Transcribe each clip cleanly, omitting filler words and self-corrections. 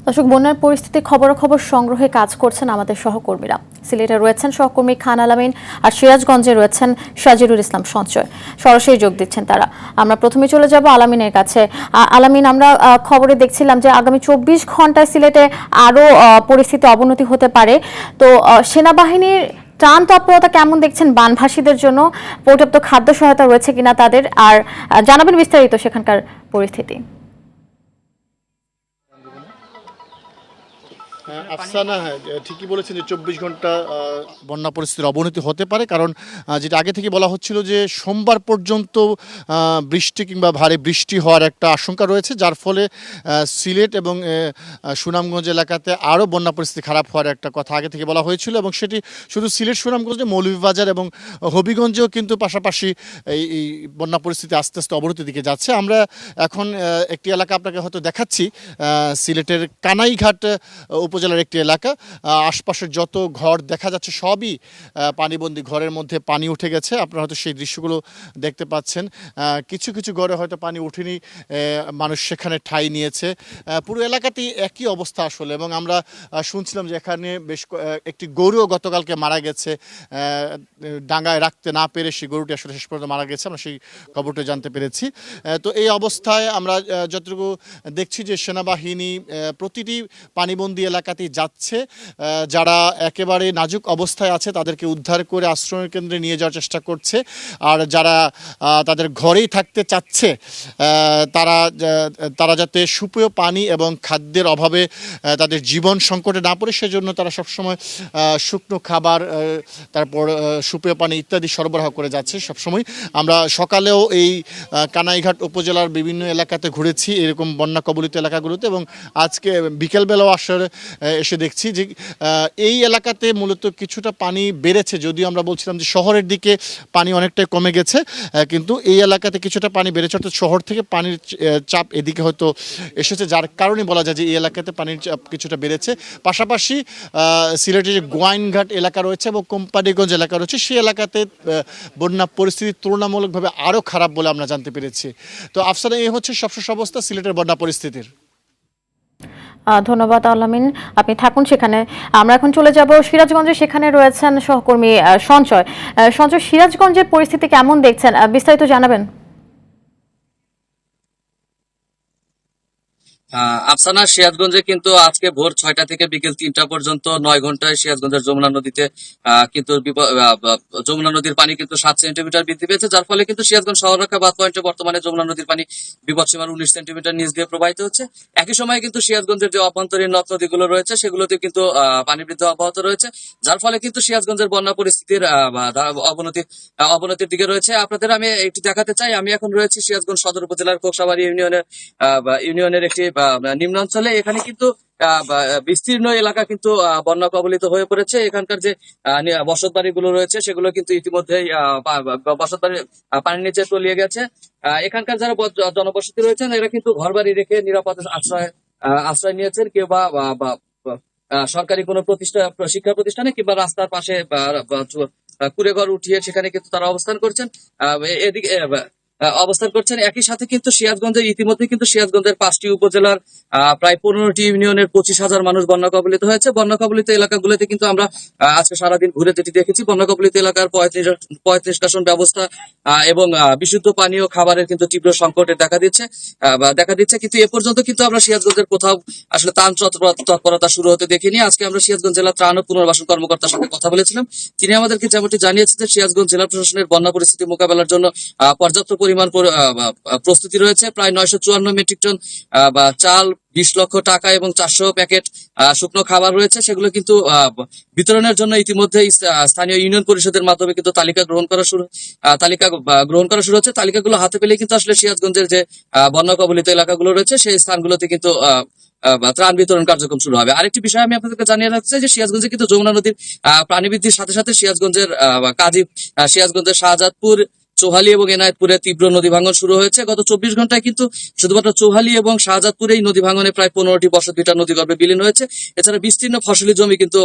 দর্শক, বন্যার পরিস্থিতি খবরাখবর সংগ্রহে কাজ করছেন আমাদের সহকর্মীরা। সিলেটে রয়েছেন সহকর্মী খান আলামিন, আর সিরাজগঞ্জে রয়েছেন সাজিরুল ইসলাম সঞ্চয়। সরাসরি যোগ দিচ্ছেন তারা। আমরা প্রথমে চলে যাব আলামিনের কাছে। আলামিন, আমরা খবরে দেখছিলাম যে আগামী 24 ঘন্টায় সিলেটে আরও পরিস্থিতি অবনতি হতে পারে। তো সেনাবাহিনীর ত্রাণ তৎপরতা কেমন দেখছেন বানভাসীদের জন্য? পর্যাপ্ত খাদ্য সহায়তা রয়েছে কিনা তাদের? আর জানাবেন বিস্তারিত সেখানকার পরিস্থিতি। আফসানা, হ্যাঁ ঠিকই বলেছেন যে 24 ঘন্টা বন্যা পরিস্থিতির অবনতি হতে পারে, কারণ যেটা আগে থেকে বলা হচ্ছিল যে সোমবার পর্যন্ত বৃষ্টি কিংবা ভারী বৃষ্টি হওয়ার একটা আশঙ্কা রয়েছে, যার ফলে সিলেট এবং সুনামগঞ্জ এলাকাতে আরও বন্যা পরিস্থিতি খারাপ হওয়ার একটা কথা আগে থেকে বলা হয়েছিল। এবং সেটি শুধু সিলেট সুনামগঞ্জে, মৌলভীবাজার এবং হবিগঞ্জেও কিন্তু পাশাপাশি এই বন্যা পরিস্থিতি আস্তে আস্তে অবনতির দিকে যাচ্ছে। আমরা এখন একটি এলাকা আপনাকে হয়তো দেখাচ্ছি, সিলেটের কানাইঘাট উপজেলার একটি এলাকা। আশপাশের যত ঘর দেখা যাচ্ছে সবই পানিবন্দী, ঘরের মধ্যে পানি উঠে গেছে। আপনারা হয়তো সেই দৃশ্যগুলো দেখতে পাচ্ছেন। কিছু কিছু ঘরে হয়তো পানি উঠেনি, মানুষ সেখানে ঠাঁই নিয়েছে। পুরো এলাকাতেই একই অবস্থা আসলে। এবং আমরা শুনছিলাম যে এখানে বেশ একটি গরুও গতকালকে মারা গেছে, ডাঙ্গায় রাখতে না পেরে সেই গরুটি আসলে শেষ পর্যন্ত মারা গেছে, আমরা সেই খবরটা জানতে পেরেছি। তো এই অবস্থায় আমরা যতটুকু দেখছি যে সেনাবাহিনী প্রতিটি পানিবন্দী এলাকাতেই যাচ্ছে। যারা একেবারে নাজুক অবস্থায় আছে তাদেরকে উদ্ধার করে আশ্রয় কেন্দ্রে নিয়ে যাওয়ার চেষ্টা করছে। আর যারা তাদের ঘরেই থাকতে চাচ্ছে তারা যাতে সুপেয় পানি এবং খাদ্যের অভাবে তাদের জীবন সংকটে না পড়ে, সেজন্য তারা সবসময় শুকনো খাবার, তারপর সুপেয় পানি ইত্যাদি সরবরাহ করে যাচ্ছে সবসময়। আমরা সকালেও এই কানাইঘাট উপজেলার বিভিন্ন এলাকাতে ঘুরেছি, এরকম বন্যা কবলিত এলাকাগুলোতে, এবং আজকে বিকেলবেলাও আসলে এসে দেখছি যে এই এলাকাতে মূলত কিছুটা পানি বেড়েছে। যদিও আমরা বলছিলাম যে শহরের দিকে পানি অনেকটাই কমে গেছে, কিন্তু এই এলাকাতে কিছুটা পানি বেড়েছে, অর্থাৎ শহর থেকে পানির চাপ এদিকে হয়তো এসেছে, যার কারণে বলা যায় যে এই এলাকাতে পানির চাপ কিছুটা বেড়েছে। পাশাপাশি সিলেটের যে গোয়াইনঘাট এলাকা রয়েছে এবং কোম্পানিগঞ্জ এলাকা রয়েছে, সেই এলাকাতে বন্যা পরিস্থিতি তুলনামূলকভাবে আরও খারাপ বলে আমরা জানতে পেরেছি। তো আফসানা, এই হচ্ছে সবশেষ অবস্থা সিলেটের বন্যা পরিস্থিতির। ধন্যবাদ আলামিন, আপনি থাকুন সেখানে। আমরা এখন চলে যাব সিরাজগঞ্জে, সেখানে রয়েছেন সহকর্মী সঞ্চয়। সঞ্চয়, সিরাজগঞ্জের পরিস্থিতি কেমন দেখছেন, বিস্তারিত জানাবেন। আফসানা, সিরাজগঞ্জে কিন্তু আজকে ভোর 6টা থেকে বিকেল 3টা পর্যন্ত 9 ঘন্টায় সিরাজগঞ্জের যমুনা নদীতে কিন্তু যমুনা নদীর পানি কিন্তু 7 সেন্টিমিটার বৃদ্ধি পেয়েছে, যার ফলে কিন্তু সিরাজগঞ্জ শহররক্ষা বাঁধ পয়েন্টে বর্তমানে যমুনা নদীর পানি বিপদসীমার 19 সেন্টিমিটার নিচ দিয়ে প্রবাহিত হচ্ছে। একই সময়ে কিন্তু সিরাজগঞ্জের যে অভ্যন্তরীণ নদ নদীগুলো রয়েছে সেগুলোতে কিন্তু পানি বৃদ্ধি অব্যাহত রয়েছে, যার ফলে কিন্তু সিরাজগঞ্জের বন্যা পরিস্থিতির অবনতির দিকে রয়েছে। আপনাদের আমি একটু দেখাতে চাই, আমি এখন রয়েছি সিরাজগঞ্জ সদর উপজেলার কোকসাবাড়ি ইউনিয়নের একটি নিম্নাঞ্চলে। এখানে কিন্তু বিস্তীর্ণ এলাকা কিন্তু বন্যা কবলিত হয়ে পড়েছে। এখানকার যে বসত বাড়িগুলো রয়েছে সেগুলো কিন্তু ইতিমধ্যেই বসত বাড়ি পানির নিচে তলিয়ে গেছে। এখানকার যারা জনবসতি রয়েছেন এরা কিন্তু ঘর বাড়ি রেখে নিরাপদ আশ্রয় নিয়েছেন, কেউ বা সরকারি কোনো শিক্ষা প্রতিষ্ঠানে কিংবা রাস্তার পাশে কুড়ে ঘর উঠিয়ে সেখানে কিন্তু তারা অবস্থান করছেন। একই সাথে কিন্তু সিরাজগঞ্জের ইতিমধ্যে কিন্তু সিরাজগঞ্জের 5টি উপজেলার প্রায় 15টি ইউনিয়নের 25,000 মানুষ বন্যা কবলিত হয়েছে। বন্যা কবলিত এলাকাগুলোতে কিন্তু আমরা আজকে সারাদিন ঘুরে যেটি দেখেছি, বন্যা কবলিত এলাকার 35 কাশন ব্যবস্থা এবং বিশুদ্ধ পানি ও খাবারের কিন্তু তীব্র সংকটের দেখা দিচ্ছে। কিন্তু এ পর্যন্ত কিন্তু আমরা সিরাজগঞ্জের কোথাও আসলে ত্রাণ তৎপরতা শুরু হতে দেখিনি। আজকে আমরা সিরাজগঞ্জ জেলা ত্রাণ ও পুনর্বাসন কর্মকর্তার সাথে কথা বলেছিলাম। তিনি আমাদেরকে যেমনটি জানিয়েছেন যে সিরাজগঞ্জ জেলা প্রশাসনের বন্যা পরিস্থিতি মোকাবেলার জন্য পর্যাপ্ত পরিমাণ প্রস্তুতি রয়েছে। প্রায় 954 মেট্রিক টন চাল, 20 লক্ষ টাকা এবং 400 প্যাকেট শুকনো খাবার রয়েছে। সেগুলো কিন্তু বিতরণের জন্য ইতিমধ্যে স্থানীয় ইউনিয়ন পরিষদের মাধ্যমে কিন্তু তালিকা গ্রহণ করা শুরু হচ্ছে। তালিকাগুলো হাতে পেলে কিন্তু আসলে সিরাজগঞ্জের যে বন্যা কবলিত এলাকাগুলো রয়েছে সেই স্থানগুলোতে কিন্তু ত্রাণ বিতরণ কার্যক্রম শুরু হবে। আরেকটি বিষয় আমি আপনাদেরকে জানিয়ে রাখতে চাই যে সিরাজগঞ্জে কিন্তু যমুনা নদীর পানি বৃদ্ধির সাথে সাথে সিরাজগঞ্জের সিরাজগঞ্জের শাহজাদপুর, চৌহালি এবং এনায়েতপুরে তীব্র নদী ভাঙন শুরু হয়েছে। গত 24 ঘন্টায় কিন্তু শুধুমাত্র চৌহালি এবং শাহজাদপুরেই নদী ভাঙনে প্রায় 15টি বসতভিটা নদীগর্ভে বিলীন হয়েছে। এছাড়া বিস্তীর্ণ ফসলি জমি কিন্তু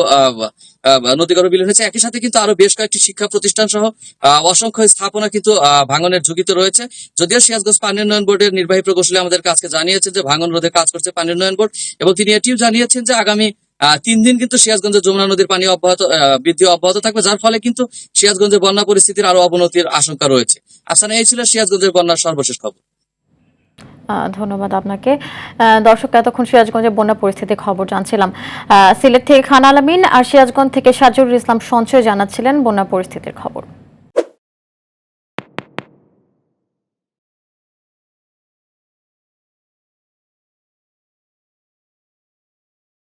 নদীগর্ভে বিলীন হয়েছে। একই সাথে কিন্তু আরো বেশ কয়েকটি শিক্ষা প্রতিষ্ঠান সহ অসংখ্য স্থাপনা কিন্তু ভাঙনের ঝুঁকিতে রয়েছে। যদিও সিরাজগঞ্জ পানি উন্নয়ন বোর্ডের নির্বাহী প্রকৌশলী আমাদের কাছে জানিয়েছেন যে ভাঙন রোধে কাজ করছে পানি উন্নয়ন বোর্ড, এবং তিনি এটিও জানিয়েছেন যে আগামী 3 দিন কিন্তু সিরাজগঞ্জের যমুনা নদীর পানি বৃদ্ধি অব্যাহত থাকবে, যার ফলে কিন্তু সিরাজগঞ্জের বন্যা পরিস্থিতির আরো অবনতির আশঙ্কা রয়েছে। আচ্ছা, এই ছিল সিরাজগঞ্জের বন্যার সর্বশেষ খবর। ধন্যবাদ আপনাকে। দর্শক, এতক্ষণ সিরাজগঞ্জের বন্যা পরিস্থিতির খবর জানছিলাম। সিলেট থেকে খান আলামিন আর সিরাজগঞ্জ থেকে সাজিরুল ইসলাম সঞ্চয় জানাচ্ছিলেন বন্যা পরিস্থিতির খবর।